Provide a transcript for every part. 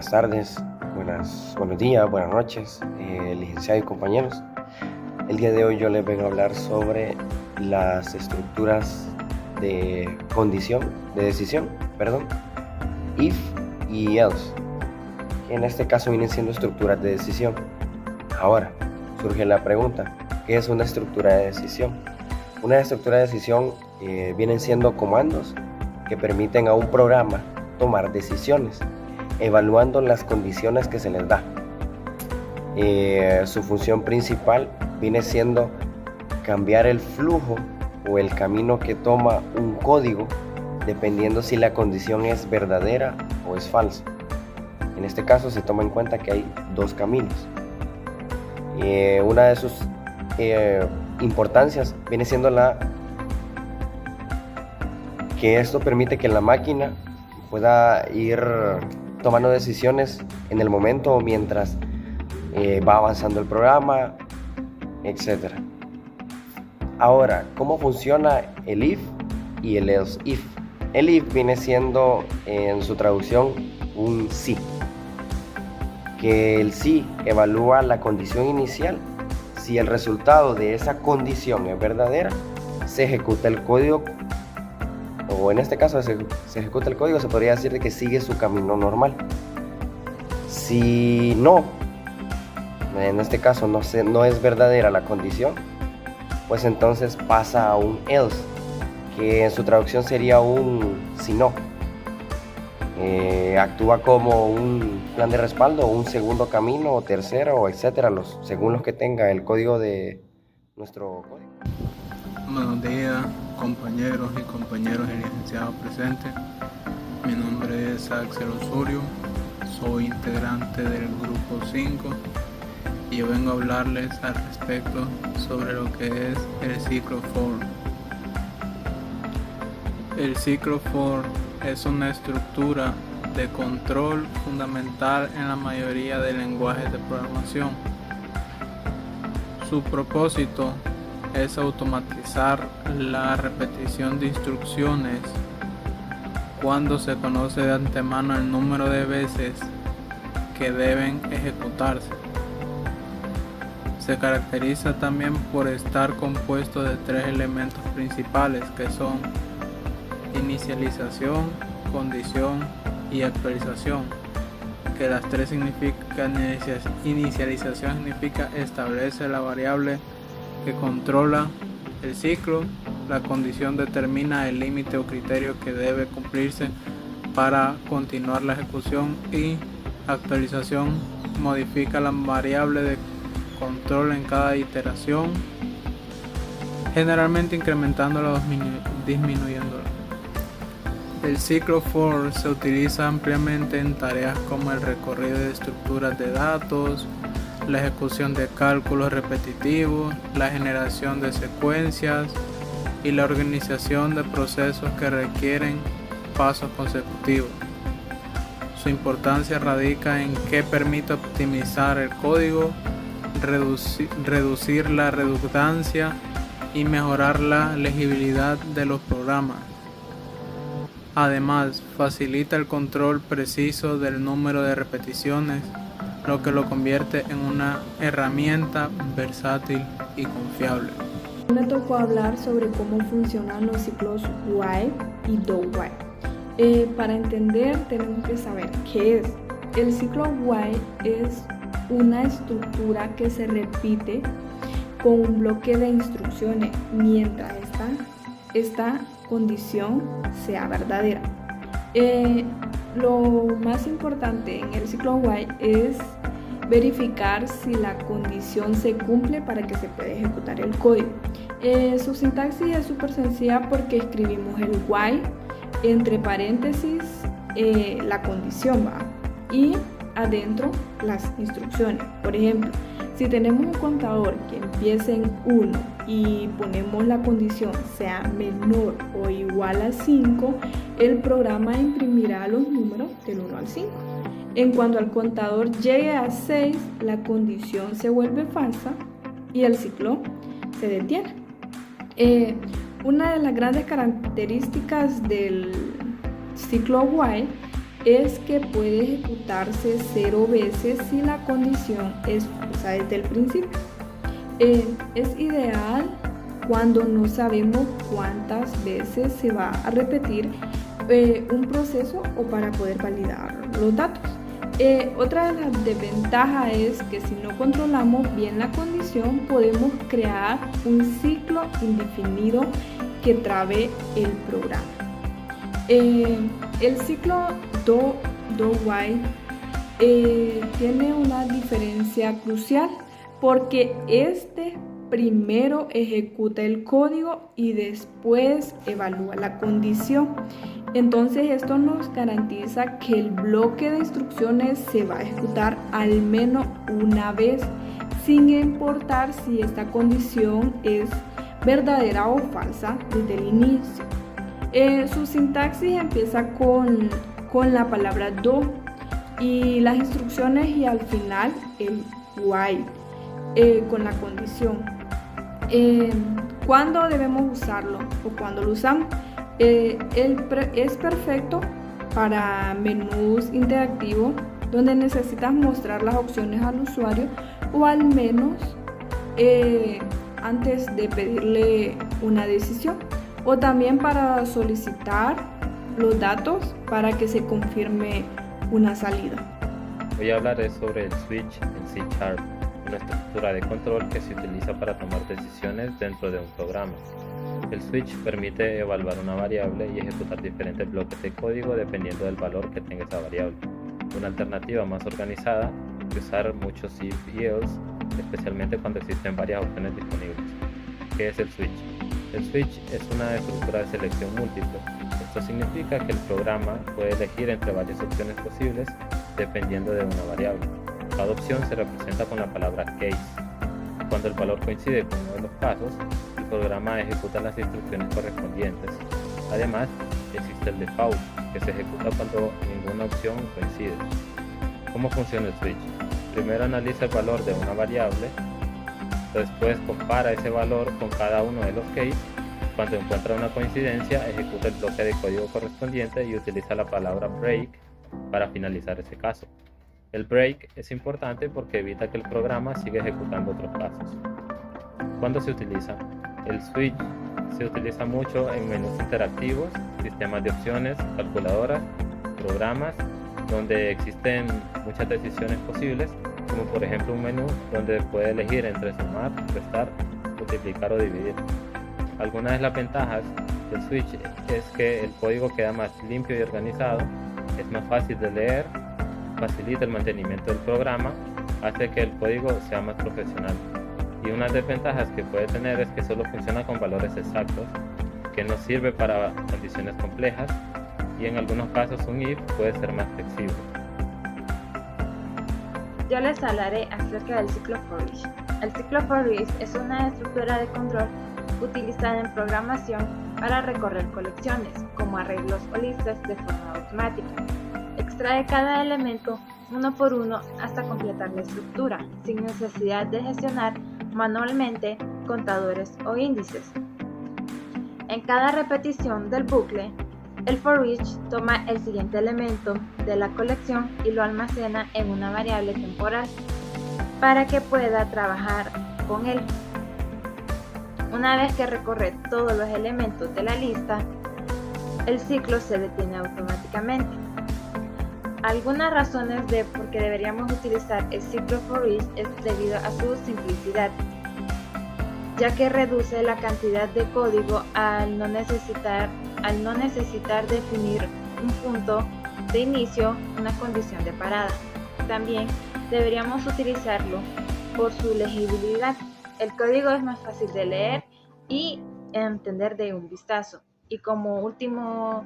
buenas tardes, buenos días, buenas noches, licenciado y compañeros. El día de hoy yo les vengo a hablar sobre las estructuras de decisión, if y else, que en este caso vienen siendo estructuras de decisión. Ahora, surge la pregunta, ¿qué es una estructura de decisión? Una estructura de decisión vienen siendo comandos que permiten a un programa tomar decisiones, evaluando las condiciones que se les da. Su función principal viene siendo cambiar el flujo o el camino que toma un código dependiendo si la condición es verdadera o es falsa. En este caso se toma en cuenta que hay dos caminos. Una de sus importancias viene siendo que esto permite que la máquina pueda ir tomando decisiones en el momento mientras va avanzando el programa, etc. Ahora, ¿cómo funciona el if y el else if? El if viene siendo en su traducción un sí, que el sí evalúa la condición inicial. Si el resultado de esa condición es verdadera, se ejecuta el código, o en este caso se ejecuta el código, se podría decir de que sigue su camino normal. Si no, en este caso no es verdadera la condición, pues entonces pasa a un else, que en su traducción sería un si no. Actúa como un plan de respaldo, un segundo camino, o tercero, etcétera, según los que tenga el código de nuestro código. Buenos días, compañeros y compañeros y licenciados presentes. Mi nombre es Axel Osorio, soy integrante del grupo 5 y yo vengo a hablarles al respecto sobre lo que es el ciclo for. El ciclo for es una estructura de control fundamental en la mayoría de lenguajes de programación. Su propósito es automatizar la repetición de instrucciones cuando se conoce de antemano el número de veces que deben ejecutarse. Se caracteriza también por estar compuesto de tres elementos principales, que son inicialización, condición y actualización, que las tres significan: inicialización significa establece la variable que controla el ciclo, la condición determina el límite o criterio que debe cumplirse para continuar la ejecución, y actualización modifica la variable de control en cada iteración, generalmente incrementándola o disminuyéndola. El ciclo for se utiliza ampliamente en tareas como el recorrido de estructuras de datos, la ejecución de cálculos repetitivos, la generación de secuencias y la organización de procesos que requieren pasos consecutivos. Su importancia radica en que permite optimizar el código, reducir la redundancia y mejorar la legibilidad de los programas. Además, facilita el control preciso del número de repeticiones, lo que lo convierte en una herramienta versátil y confiable. Me tocó hablar sobre cómo funcionan los ciclos while y do while. Para entender tenemos que saber qué es. El ciclo while es una estructura que se repite con un bloque de instrucciones mientras esta condición sea verdadera. Lo más importante en el ciclo while es verificar si la condición se cumple para que se pueda ejecutar el código. Su sintaxis es súper sencilla porque escribimos el while entre paréntesis la condición y adentro las instrucciones. Por ejemplo, si tenemos un contador que empiece en 1 y ponemos la condición sea menor o igual a 5, el programa imprimirá los números del 1 al 5. En cuanto al contador llegue a 6, la condición se vuelve falsa y el ciclo se detiene. Una de las grandes características del ciclo while es que puede ejecutarse 0 veces si la condición es falsa desde el principio. Es ideal cuando no sabemos cuántas veces se va a repetir un proceso o para poder validar los datos. Otra de las desventajas es que si no controlamos bien la condición, podemos crear un ciclo indefinido que trabe el programa. El ciclo do while tiene una diferencia crucial porque este primero ejecuta el código y después evalúa la condición. Entonces esto nos garantiza que el bloque de instrucciones se va a ejecutar al menos una vez, sin importar si esta condición es verdadera o falsa desde el inicio. Su sintaxis empieza con la palabra do y las instrucciones y al final el while con la condición. ¿Cuándo debemos usarlo o cuándo lo usamos? Es perfecto para menús interactivos donde necesitas mostrar las opciones al usuario o al menos antes de pedirle una decisión, o también para solicitar los datos para que se confirme una salida. Voy a hablar sobre el switch en C#, una estructura de control que se utiliza para tomar decisiones dentro de un programa. El switch permite evaluar una variable y ejecutar diferentes bloques de código dependiendo del valor que tenga esa variable. Una alternativa más organizada es usar muchos if y else, especialmente cuando existen varias opciones disponibles. ¿Qué es el switch? El switch es una estructura de selección múltiple. Esto significa que el programa puede elegir entre varias opciones posibles dependiendo de una variable. Cada opción se representa con la palabra case. Cuando el valor coincide con uno de los casos, el programa ejecuta las instrucciones correspondientes. Además, existe el default, que se ejecuta cuando ninguna opción coincide. ¿Cómo funciona el switch? Primero analiza el valor de una variable, después compara ese valor con cada uno de los case. Cuando encuentra una coincidencia, ejecuta el bloque de código correspondiente y utiliza la palabra break para finalizar ese caso. El break es importante porque evita que el programa siga ejecutando otros casos. ¿Cuándo se utiliza? El switch se utiliza mucho en menús interactivos, sistemas de opciones, calculadoras, programas, donde existen muchas decisiones posibles, como por ejemplo un menú donde puede elegir entre sumar, restar, multiplicar o dividir. Algunas de las ventajas del switch es que el código queda más limpio y organizado, es más fácil de leer, facilita el mantenimiento del programa, hace que el código sea más profesional. Y una desventajas que puede tener es que solo funciona con valores exactos, que no sirve para condiciones complejas, y en algunos casos un if puede ser más flexible. Yo les hablaré acerca del ciclo for each. El ciclo for each es una estructura de control utilizada en programación para recorrer colecciones, como arreglos o listas de forma automática. Extrae cada elemento uno por uno hasta completar la estructura, sin necesidad de gestionar manualmente contadores o índices. En cada repetición del bucle, el for each toma el siguiente elemento de la colección y lo almacena en una variable temporal para que pueda trabajar con él. Una vez que recorre todos los elementos de la lista, el ciclo se detiene automáticamente. Algunas razones de por qué deberíamos utilizar el ciclo for each es debido a su simplicidad, ya que reduce la cantidad de código al no necesitar definir un punto de inicio, una condición de parada. También deberíamos utilizarlo por su legibilidad. El código es más fácil de leer y entender de un vistazo. Y como última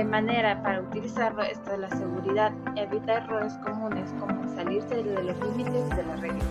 manera para utilizarlo está la seguridad. Evita errores comunes como salirse de los límites de la regla.